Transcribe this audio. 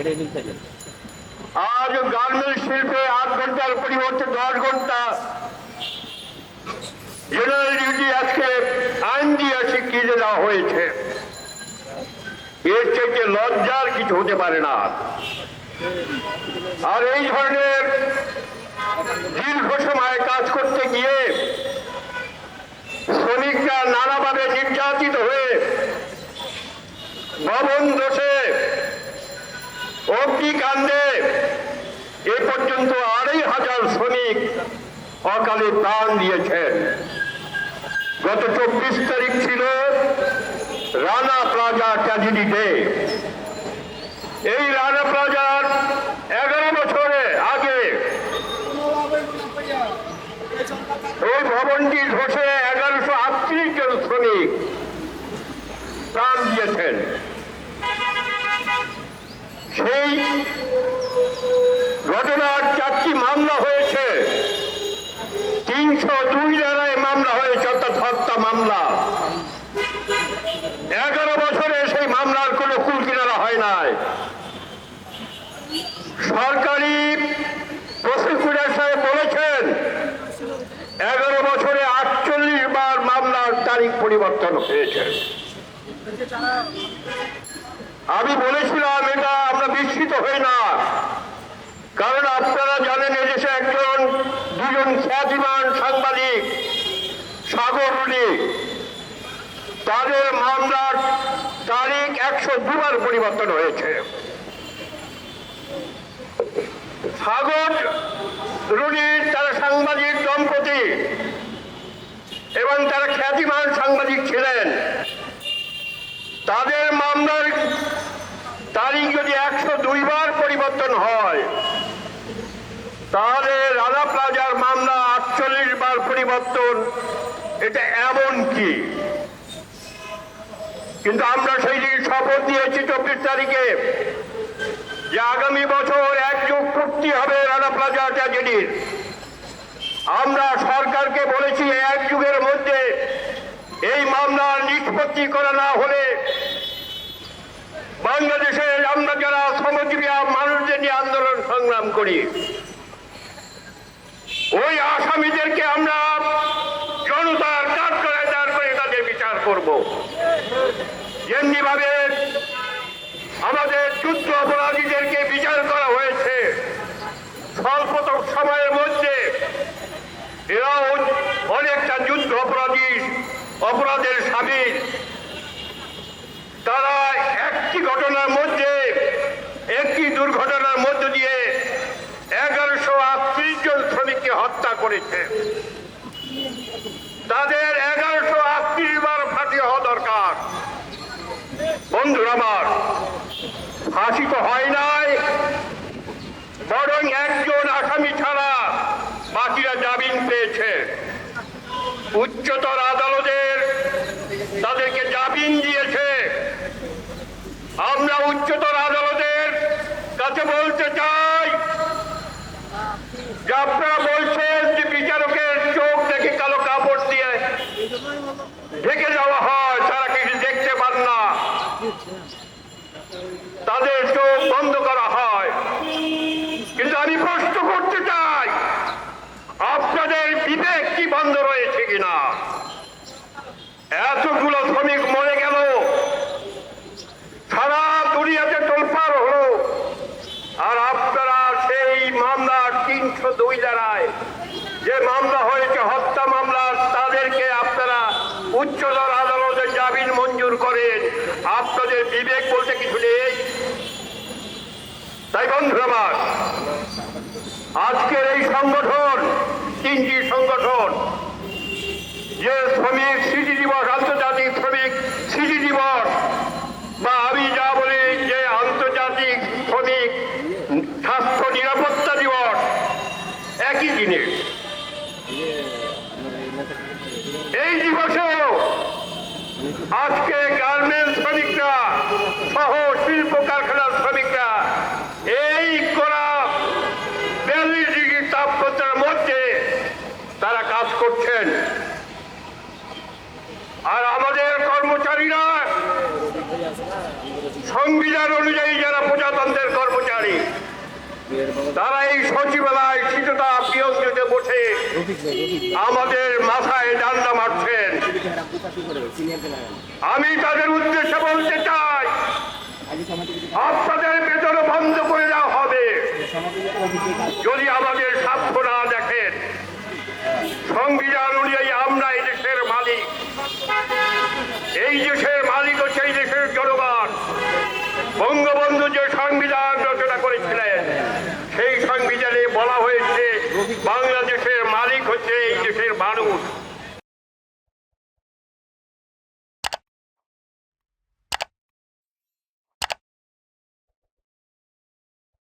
আজ গার্মেন্টস শিল্পে 8 ঘন্টার পরিবর্তে 10 ঘন্টা জেনারেল ডিউটি আজকে আইন দিয়ে শিখিয়ে দেওয়া হয়েছে। এর থেকে লজ্জার কিছু হতে পারে না। আর এই ধরনের দীর্ঘ সময় কাজ করতে গিয়ে শ্রমিকরা নানাভাবে নির্যাতিত হয়ে ভবন ধসে অগ্নিকাণ্ডে এ পর্যন্ত 2500 শ্রমিক অকালে প্রাণ দিয়েছেন। গত 24 তারিখ ছিল রানা প্লাজা ট্র্যাজেডি ডে। এই রানা প্লাজার 11 বছরে আগে ওই ভবনটি ধসে 1138 জন শ্রমিক প্রাণ দিয়েছেন। সেই ঘটনার 4টি মামলা হয়েছে, 302 ধারায় মামলা হয়েছে, অর্থাৎ হত্যা মামলা। 11 বছরে সেই মামলার কোনো কুল কিনারা হয় নাই। সরকারি প্রসিকিউটর সাহেব বলেছেন 11 বছরে 48 বার মামলার তারিখ পরিবর্তন হয়েছে। আমি বলেছিলাম এটা আমরা বিস্মিত হই না, কারণ আপনারা জানেন এদেশে দুজন খ্যাতিমান সাংবাদিক সাগর রুনি, তাদের মামলার তারিখ 102 বার পরিবর্তন হয়েছে। সাগর রুনির তারা সাংবাদিক দম্পতি এবং তারা খ্যাতিমান সাংবাদিক ছিলেন। তাদের মামলার তারিখ যদি 102 বার পরিবর্তন হয়, তাহলে রানা প্লাজার মামলা 48 বার পরিবর্তন, এটা এমন কি? কিন্তু আমরা সেই দিন শপথ নিয়েছি 24 তারিখে যে আগামী বছর 1 যুগ পূর্তি হবে রানা প্লাজা ট্র্যাজেডির। আমরা সরকারকে বলেছি 1 যুগের মধ্যে এই মামলার নিষ্পত্তি করা না হলে বাংলাদেশে আমরা যারা শ্রমজীবী মানুষদের নিয়ে আন্দোলন সংগ্রাম করি, ওই আসামিদেরকে আমরা জনতার কাঠগড়ায় দাঁড় করে তাদের বিচার করব। যেমনি ভাবে আমাদের যুদ্ধ অপরাধীদেরকে বিচার করা হয়েছে স্বল্প সময়ের মধ্যে, এরাও অনেকটা যুদ্ধ অপরাধের সামিল। তারা একটি ঘটনার মধ্যে, একটি দুর্ঘটনার মধ্য দিয়ে 1138 জন শ্রমিককে হত্যা করেছে। তাদের 1138 বার ফাঁসি হওয়া দরকার। বন্ধুরা আমার, ফাঁসি তো হয় নাই, বরং একজন আসামি ছাড়া বাকিরা জামিন পেয়েছে। উচ্চতর আদালতের তাদেরকে জামিন দিয়েছে। আমরা উচ্চতর আদালতের কাছে বলতে চাই যে আপনারা বলছেন যে বিচারকের চোখ দেখে কালো কাপড় দিয়ে ঢেকে যাওয়া হয়, তারা কিছু দেখতে পান না, তাদের চোখ বন্ধ করা হয়। কিন্তু আমি প্রশ্ন করতে চাই, আপনাদের বিবেক কি বন্ধ রয়েছে কিনা? এতগুলো শ্রমিক মরে গেল, সারা দুনিয়াতে তোলপাড় হলো, আর আপনারা সেই মামলার 302 ধারায় যে মামলা হয়েছে হত্যা মামলা, তাদেরকে আপনারা উচ্চতর আদালতে জামিন মঞ্জুর করেন। আপনাদের বিবেক বলতে কিছু নেই। তাই বন্ধুরা আমার, আজকের এই সংগঠন, 3টি সংগঠন, যে শ্রমিক স্মৃতি দিবস, আন্তর্জাতিক শ্রমিক স্মৃতি দিবস, বা আমি যা বলি যে আন্তর্জাতিক শ্রমিক স্বাস্থ্য নিরাপত্তা দিবস, একই জিনিস। এই দিবসেও আজকে গার্মেন্টস শ্রমিকরা সহ শিল্প কারখানার শ্রমিকরা এই কড়া 42 ডিগ্রি তাপমাত্রার মধ্যে তারা কাজ করছেন। আর আমাদের কর্মচারীরা সংবিধান অনুযায়ী যারা প্রজাতন্ত্রের কর্মচারী, পারি। তারা এই সচিবালয় শীততা প্রিয়তে বসে আমাদের মাথায় ডান্ডা মারছেন। আমি তাদের উদ্দেশ্যে বলতে চাই, আপনাদের বেতন বন্ধ করে দেওয়া হবে যদি আমাদের স্বার্থ না দেখেন। সংবিধান অনুযায়ী আমরা এই দেশের মালিক, এই দেশের মালিক হচ্ছে এই দেশের জনগণ। বঙ্গবন্ধু যে সংবিধান রচনা করেছিলেন সেই সংবিধানে বলা হয়েছে বাংলা